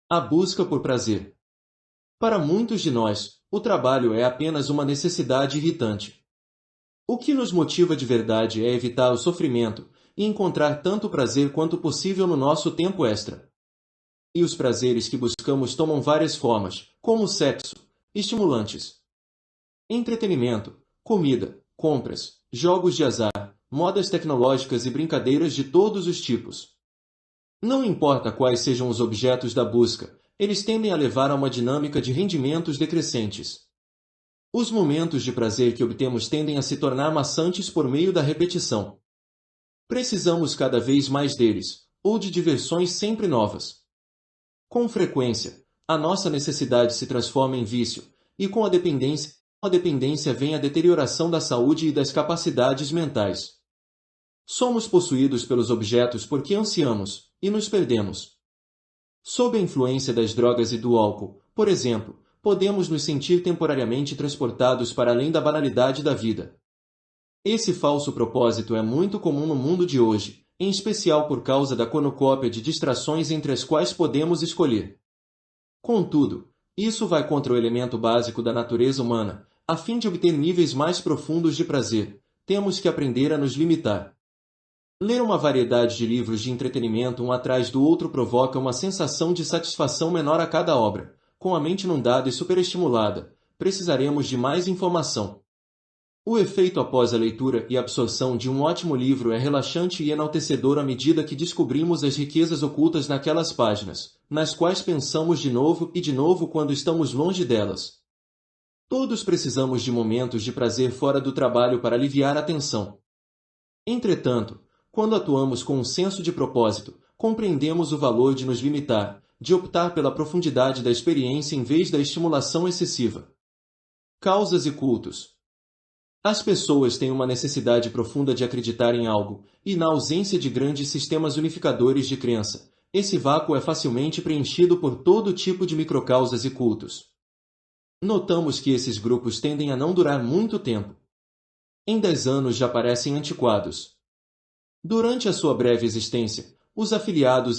A busca por prazer. Para muitos de nós, o trabalho é apenas uma necessidade irritante. O que nos motiva de verdade é evitar o sofrimento e encontrar tanto prazer quanto possível no nosso tempo extra. E os prazeres que buscamos tomam várias formas, como sexo, estimulantes, entretenimento, comida, compras, jogos de azar, modas tecnológicas e brincadeiras de todos os tipos. Não importa quais sejam os objetos da busca, eles tendem a levar a uma dinâmica de rendimentos decrescentes. Os momentos de prazer que obtemos tendem a se tornar maçantes por meio da repetição. Precisamos cada vez mais deles, ou de diversões sempre novas. Com frequência, a nossa necessidade se transforma em vício, e com a dependência vem a deterioração da saúde e das capacidades mentais. Somos possuídos pelos objetos porque ansiamos, e nos perdemos. Sob a influência das drogas e do álcool, por exemplo, podemos nos sentir temporariamente transportados para além da banalidade da vida. Esse falso propósito é muito comum no mundo de hoje, em especial por causa da cornucópia de distrações entre as quais podemos escolher. Contudo, isso vai contra o elemento básico da natureza humana. A fim de obter níveis mais profundos de prazer, temos que aprender a nos limitar. Ler uma variedade de livros de entretenimento um atrás do outro provoca uma sensação de satisfação menor a cada obra. Com a mente inundada e superestimulada, precisaremos de mais informação. O efeito após a leitura e absorção de um ótimo livro é relaxante e enaltecedor à medida que descobrimos as riquezas ocultas naquelas páginas, nas quais pensamos de novo e de novo quando estamos longe delas. Todos precisamos de momentos de prazer fora do trabalho para aliviar a tensão. Entretanto, quando atuamos com um senso de propósito, compreendemos o valor de nos limitar, de optar pela profundidade da experiência em vez da estimulação excessiva. Causas e cultos. As pessoas têm uma necessidade profunda de acreditar em algo, e na ausência de grandes sistemas unificadores de crença, esse vácuo é facilmente preenchido por todo tipo de microcausas e cultos. Notamos que esses grupos tendem a não durar muito tempo. Em 10 anos já parecem antiquados. Durante a sua breve existência, os afiliados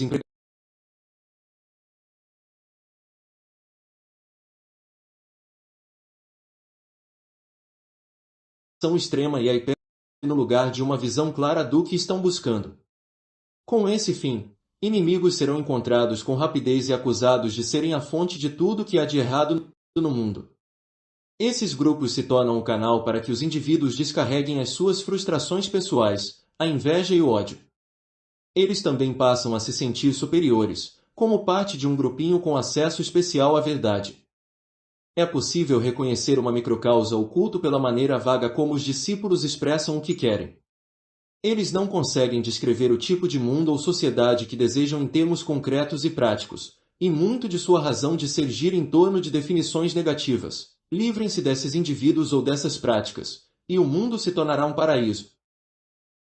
são extrema e a hiper no lugar de uma visão clara do que estão buscando. Com esse fim, inimigos serão encontrados com rapidez e acusados de serem a fonte de tudo que há de errado no mundo. Esses grupos se tornam o canal para que os indivíduos descarreguem as suas frustrações pessoais, a inveja e o ódio. Eles também passam a se sentir superiores, como parte de um grupinho com acesso especial à verdade. É possível reconhecer uma microcausa oculta pela maneira vaga como os discípulos expressam o que querem. Eles não conseguem descrever o tipo de mundo ou sociedade que desejam em termos concretos e práticos, e muito de sua razão de ser gira em torno de definições negativas. Livrem-se desses indivíduos ou dessas práticas, e o mundo se tornará um paraíso.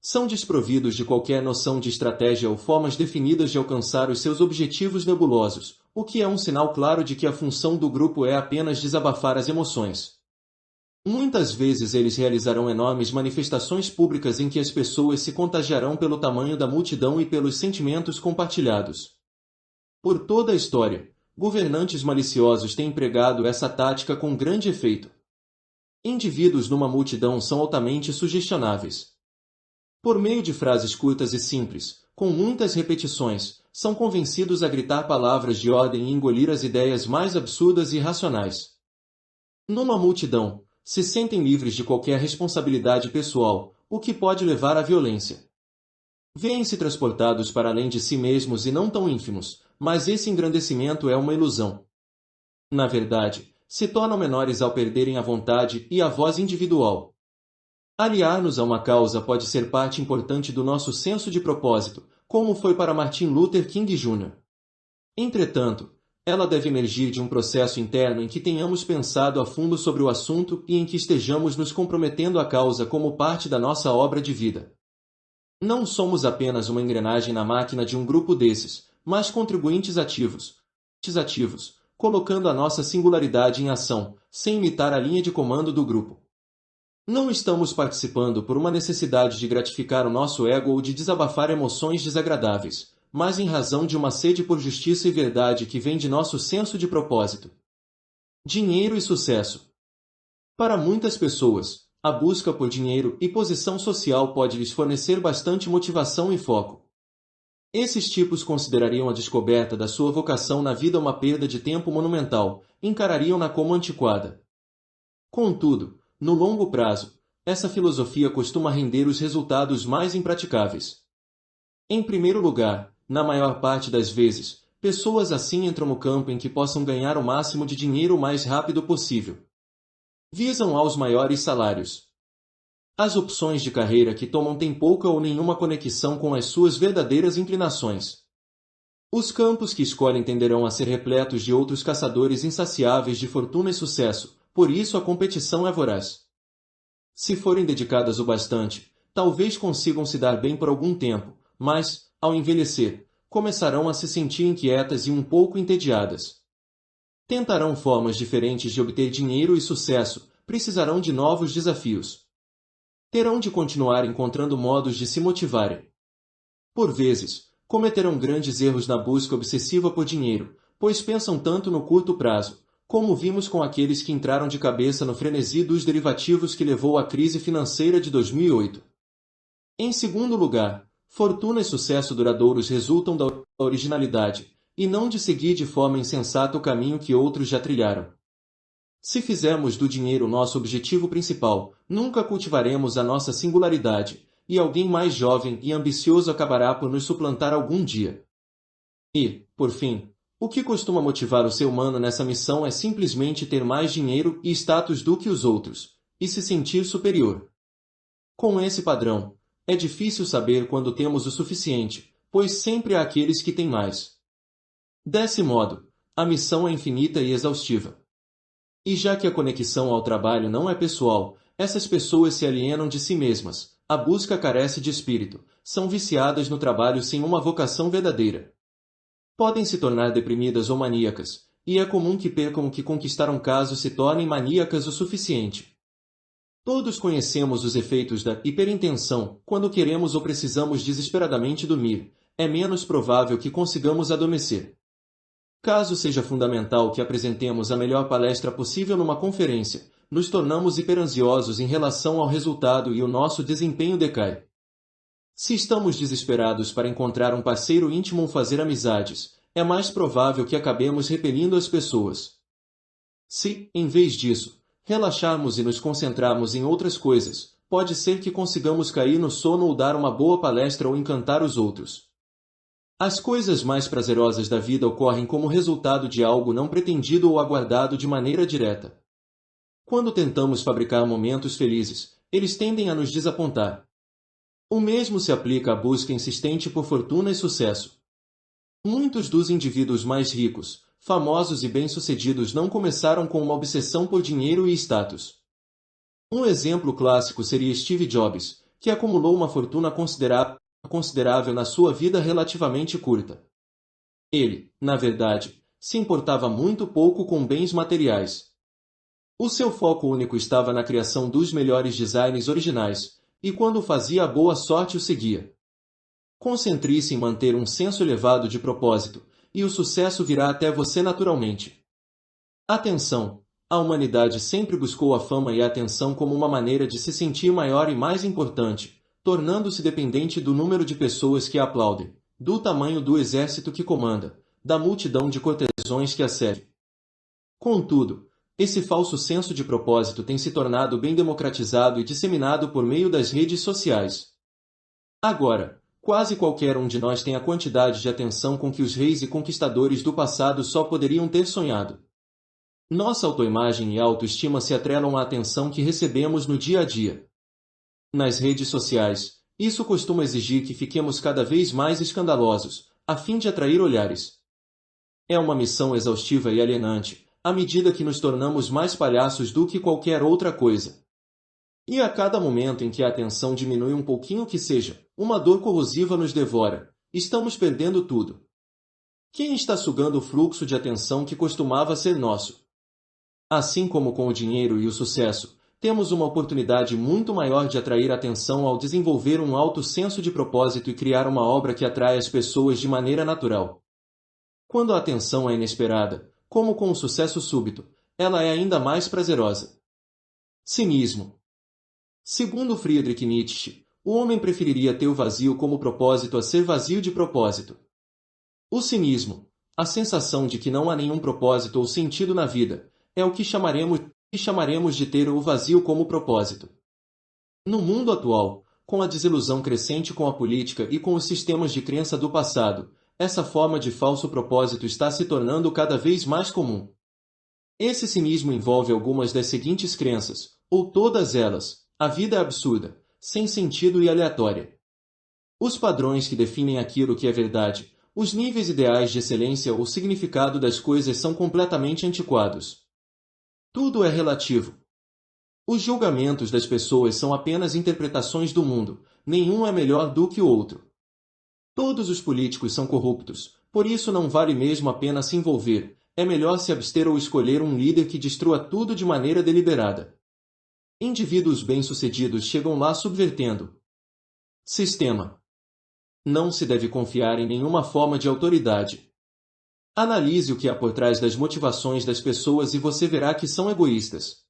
São desprovidos de qualquer noção de estratégia ou formas definidas de alcançar os seus objetivos nebulosos, o que é um sinal claro de que a função do grupo é apenas desabafar as emoções. Muitas vezes eles realizarão enormes manifestações públicas em que as pessoas se contagiarão pelo tamanho da multidão e pelos sentimentos compartilhados. Por toda a história, governantes maliciosos têm empregado essa tática com grande efeito. Indivíduos numa multidão são altamente sugestionáveis. Por meio de frases curtas e simples, com muitas repetições, são convencidos a gritar palavras de ordem e engolir as ideias mais absurdas e irracionais. Numa multidão, se sentem livres de qualquer responsabilidade pessoal, o que pode levar à violência. Vêem-se transportados para além de si mesmos e não tão ínfimos, mas esse engrandecimento é uma ilusão. Na verdade, se tornam menores ao perderem a vontade e a voz individual. Aliar-nos a uma causa pode ser parte importante do nosso senso de propósito, como foi para Martin Luther King Jr. Entretanto, ela deve emergir de um processo interno em que tenhamos pensado a fundo sobre o assunto e em que estejamos nos comprometendo à causa como parte da nossa obra de vida. Não somos apenas uma engrenagem na máquina de um grupo desses, mas contribuintes ativos, colocando a nossa singularidade em ação, sem imitar a linha de comando do grupo. Não estamos participando por uma necessidade de gratificar o nosso ego ou de desabafar emoções desagradáveis, mas em razão de uma sede por justiça e verdade que vem de nosso senso de propósito. Dinheiro e sucesso. Para muitas pessoas, a busca por dinheiro e posição social pode lhes fornecer bastante motivação e foco. Esses tipos considerariam a descoberta da sua vocação na vida uma perda de tempo monumental, encarariam-na como antiquada. Contudo, no longo prazo, essa filosofia costuma render os resultados mais impraticáveis. Em primeiro lugar, na maior parte das vezes, pessoas assim entram no campo em que possam ganhar o máximo de dinheiro o mais rápido possível. Visam aos maiores salários. As opções de carreira que tomam têm pouca ou nenhuma conexão com as suas verdadeiras inclinações. Os campos que escolhem tenderão a ser repletos de outros caçadores insaciáveis de fortuna e sucesso, por isso a competição é voraz. Se forem dedicadas o bastante, talvez consigam se dar bem por algum tempo, mas, ao envelhecer, começarão a se sentir inquietas e um pouco entediadas. Tentarão formas diferentes de obter dinheiro e sucesso, precisarão de novos desafios. Terão de continuar encontrando modos de se motivarem. Por vezes, cometerão grandes erros na busca obsessiva por dinheiro, pois pensam tanto no curto prazo, como vimos com aqueles que entraram de cabeça no frenesi dos derivativos que levou à crise financeira de 2008. Em segundo lugar, fortuna e sucesso duradouros resultam da originalidade, e não de seguir de forma insensata o caminho que outros já trilharam. Se fizermos do dinheiro nosso objetivo principal, nunca cultivaremos a nossa singularidade, e alguém mais jovem e ambicioso acabará por nos suplantar algum dia. E, por fim, o que costuma motivar o ser humano nessa missão é simplesmente ter mais dinheiro e status do que os outros, e se sentir superior. Com esse padrão, é difícil saber quando temos o suficiente, pois sempre há aqueles que têm mais. Desse modo, a missão é infinita e exaustiva. E já que a conexão ao trabalho não é pessoal, essas pessoas se alienam de si mesmas, a busca carece de espírito, são viciadas no trabalho sem uma vocação verdadeira. Podem se tornar deprimidas ou maníacas, e é comum que percam o que conquistaram caso se tornem maníacas o suficiente. Todos conhecemos os efeitos da hiperintenção, quando queremos ou precisamos desesperadamente dormir, é menos provável que consigamos adormecer. Caso seja fundamental que apresentemos a melhor palestra possível numa conferência, nos tornamos hiperansiosos em relação ao resultado e o nosso desempenho decai. Se estamos desesperados para encontrar um parceiro íntimo ou fazer amizades, é mais provável que acabemos repelindo as pessoas. Se, em vez disso, relaxarmos e nos concentrarmos em outras coisas, pode ser que consigamos cair no sono ou dar uma boa palestra ou encantar os outros. As coisas mais prazerosas da vida ocorrem como resultado de algo não pretendido ou aguardado de maneira direta. Quando tentamos fabricar momentos felizes, eles tendem a nos desapontar. O mesmo se aplica à busca insistente por fortuna e sucesso. Muitos dos indivíduos mais ricos, famosos e bem-sucedidos não começaram com uma obsessão por dinheiro e status. Um exemplo clássico seria Steve Jobs, que acumulou uma fortuna considerável na sua vida relativamente curta. Ele, na verdade, se importava muito pouco com bens materiais. O seu foco único estava na criação dos melhores designs originais, e quando fazia a boa sorte o seguia. Concentre-se em manter um senso elevado de propósito, e o sucesso virá até você naturalmente. Atenção! A humanidade sempre buscou a fama e a atenção como uma maneira de se sentir maior e mais importante, tornando-se dependente do número de pessoas que a aplaudem, do tamanho do exército que comanda, da multidão de cortesões que a serve. Contudo, esse falso senso de propósito tem se tornado bem democratizado e disseminado por meio das redes sociais. Agora, quase qualquer um de nós tem a quantidade de atenção com que os reis e conquistadores do passado só poderiam ter sonhado. Nossa autoimagem e autoestima se atrelam à atenção que recebemos no dia a dia. Nas redes sociais, isso costuma exigir que fiquemos cada vez mais escandalosos, a fim de atrair olhares. É uma missão exaustiva e alienante, à medida que nos tornamos mais palhaços do que qualquer outra coisa. E a cada momento em que a atenção diminui um pouquinho que seja, uma dor corrosiva nos devora, estamos perdendo tudo. Quem está sugando o fluxo de atenção que costumava ser nosso? Assim como com o dinheiro e o sucesso, temos uma oportunidade muito maior de atrair atenção ao desenvolver um alto senso de propósito e criar uma obra que atrai as pessoas de maneira natural. Quando a atenção é inesperada, como com um sucesso súbito, ela é ainda mais prazerosa. Cinismo. Segundo Friedrich Nietzsche, o homem preferiria ter o vazio como propósito a ser vazio de propósito. O cinismo, a sensação de que não há nenhum propósito ou sentido na vida, é o que chamaremos de ter o vazio como propósito. No mundo atual, com a desilusão crescente com a política e com os sistemas de crença do passado, essa forma de falso propósito está se tornando cada vez mais comum. Esse cinismo envolve algumas das seguintes crenças, ou todas elas: a vida é absurda, sem sentido e aleatória. Os padrões que definem aquilo que é verdade, os níveis ideais de excelência ou significado das coisas são completamente antiquados. Tudo é relativo. Os julgamentos das pessoas são apenas interpretações do mundo, nenhum é melhor do que o outro. Todos os políticos são corruptos, por isso não vale mesmo a pena se envolver, é melhor se abster ou escolher um líder que destrua tudo de maneira deliberada. Indivíduos bem-sucedidos chegam lá subvertendo. Sistema. Não se deve confiar em nenhuma forma de autoridade. Analise o que há por trás das motivações das pessoas e você verá que são egoístas.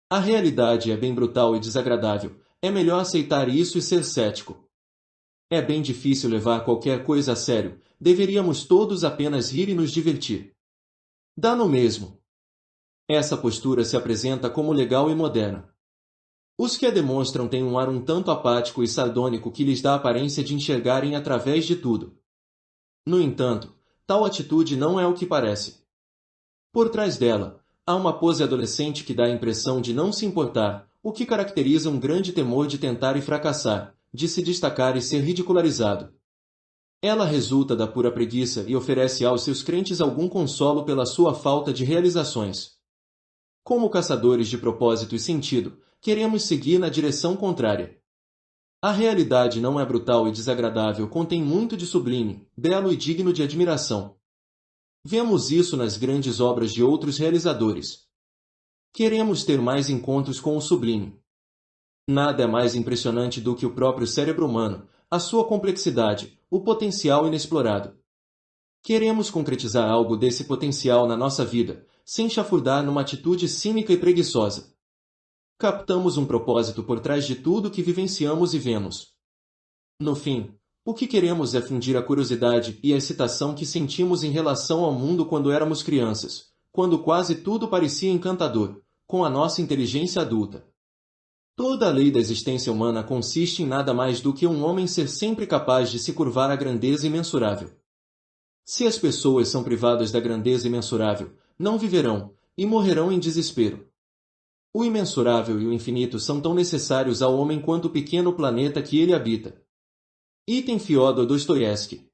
A realidade é bem brutal e desagradável, é melhor aceitar isso e ser cético. É bem difícil levar qualquer coisa a sério, deveríamos todos apenas rir e nos divertir. Dá no mesmo. Essa postura se apresenta como legal e moderna. Os que a demonstram têm um ar um tanto apático e sardônico que lhes dá a aparência de enxergarem através de tudo. No entanto, tal atitude não é o que parece. Por trás dela, há uma pose adolescente que dá a impressão de não se importar, o que caracteriza um grande temor de tentar e fracassar, de se destacar e ser ridicularizado. Ela resulta da pura preguiça e oferece aos seus crentes algum consolo pela sua falta de realizações. Como caçadores de propósito e sentido, queremos seguir na direção contrária. A realidade não é brutal e desagradável, contém muito de sublime, belo e digno de admiração. Vemos isso nas grandes obras de outros realizadores. Queremos ter mais encontros com o sublime. Nada é mais impressionante do que o próprio cérebro humano, a sua complexidade, o potencial inexplorado. Queremos concretizar algo desse potencial na nossa vida, sem chafurdar numa atitude cínica e preguiçosa. Captamos um propósito por trás de tudo que vivenciamos e vemos. No fim, o que queremos é fundir a curiosidade e a excitação que sentimos em relação ao mundo quando éramos crianças, quando quase tudo parecia encantador, com a nossa inteligência adulta. Toda a lei da existência humana consiste em nada mais do que um homem ser sempre capaz de se curvar à grandeza imensurável. Se as pessoas são privadas da grandeza imensurável, não viverão, e morrerão em desespero. O imensurável e o infinito são tão necessários ao homem quanto o pequeno planeta que ele habita. Item Fyodor Dostoiévski.